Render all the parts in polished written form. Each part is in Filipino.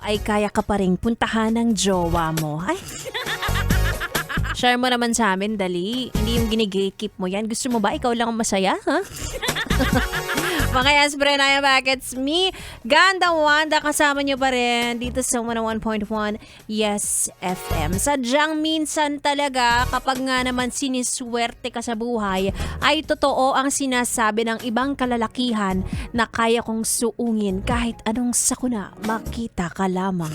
ay kaya ka pa ring puntahan ng jowa mo. Ay, share mo naman sa amin, dali. Hindi yung ginigikip mo yan. Gusto mo ba ikaw lang ang masaya, ha? Mga yes, Brenaya Bagets, me, Ganda Wanda, kasama nyo pa rin dito sa 101.1 Yes FM. Sadyang minsan talaga kapag nga naman siniswerte ka sa buhay, ay totoo ang sinasabi ng ibang kalalakihan na kaya kong suungin kahit anong sakuna, makita ka lamang.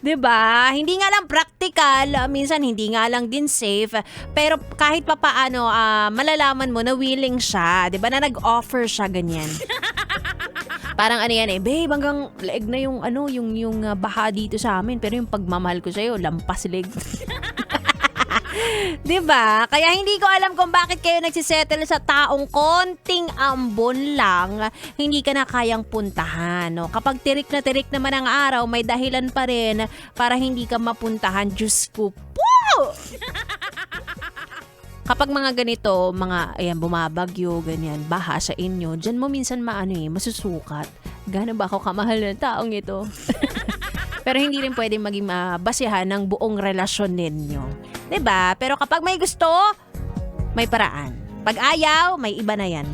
Diba? Hindi nga lang practical, minsan hindi nga lang din safe, pero kahit papaano malalaman mo na willing siya, diba, na nag-offer siya ganyan. Parang ano yan babe, hanggang leeg na yung baha dito sa amin, pero yung pagmamahal ko sa'yo, lampas leg. Diba? Kaya hindi ko alam kung bakit kayo nagsisettle sa taong konting ambon lang, hindi ka na kayang puntahan. No? Kapag tirik na tirik naman ang araw, may dahilan pa rin para hindi ka mapuntahan. Diyos ko po! Kapag mga ganito, bumabagyo, ganyan, baha sa inyo, dyan mo minsan masusukat. Gano'n ba ako kamahal ng taong ito? Pero hindi rin pwede maging basihan ng buong relasyon ninyo. Diba? Pero kapag may gusto, may paraan. Pag ayaw, may iba na yan.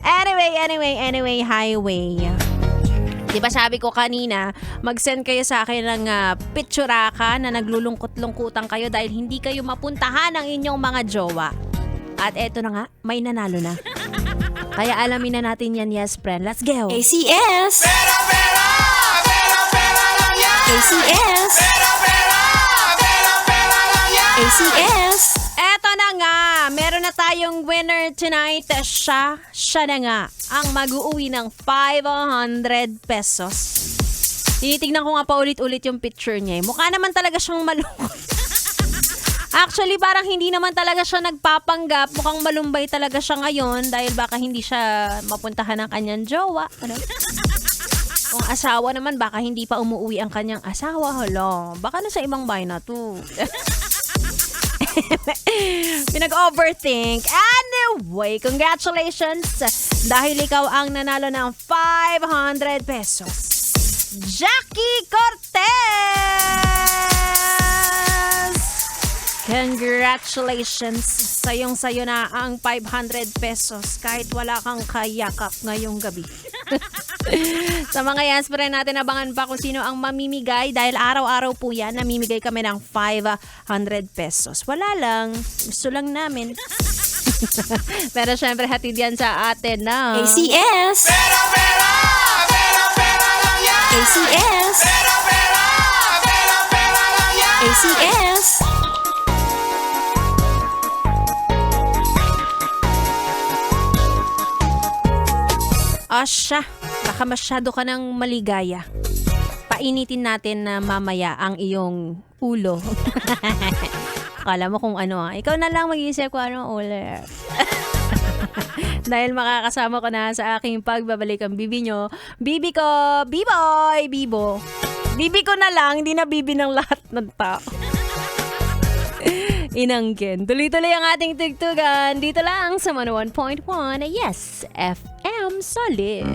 Anyway, highway. Diba sabi ko kanina, mag-send kayo sa akin ng picturaka na naglulungkot-lungkutan kayo dahil hindi kayo mapuntahan ng inyong mga jowa. At eto na nga, may nanalo na. Kaya alamin na natin yan, yes friend. Let's go! ACS! Pera, pera! Pera, pera lang yan! ACS! Pera, pera! Pera, pera lang yan! ACS! Eto na nga, meron na tayong winner tonight. Siya na nga ang mag-uwi ng 500 pesos. Tinitignan ko nga pa ulit-ulit yung picture niya. Mukha naman talaga siyang malungkot. Actually, parang hindi naman talaga siya nagpapanggap. Mukhang malumbay talaga siya ngayon dahil baka hindi siya mapuntahan ng kanyang jowa. Ano? Kung asawa naman, baka hindi pa umuwi ang kanyang asawa. Hala, baka na sa ibang bahay na to. Pinag-overthink. Anyway, congratulations dahil ikaw ang nanalo ng 500 pesos. Jackie Cortez! Congratulations! Sayong-sayo na ang 500 pesos kahit wala kang kayakap ngayong gabi. Sa mga yaspre natin, abangan pa kung sino ang mamimigay dahil araw-araw po yan, namimigay kami ng 500 pesos. Wala lang. Gusto lang namin. Pero syempre, hatid yan sa atin na ACS! Pera, pera! Pera, pera lang yan! ACS! Pera, pera! Pera, pera lang yan! ACS! Asya, baka masyado ka ng maligaya. Painitin natin na mamaya ang iyong ulo. Akala mo kung ano ikaw na lang mag-iisip kung anong ulo. Dahil makakasama ko na sa aking pagbabalik ang bibi nyo. Bibi ko, biboy, bibo. Bibi ko na lang, hindi na bibi ng lahat ng tao. Inangkin. Tuloy-tuloy ang ating tugtugan. Dito lang sa 101.1 Yes FM Solid.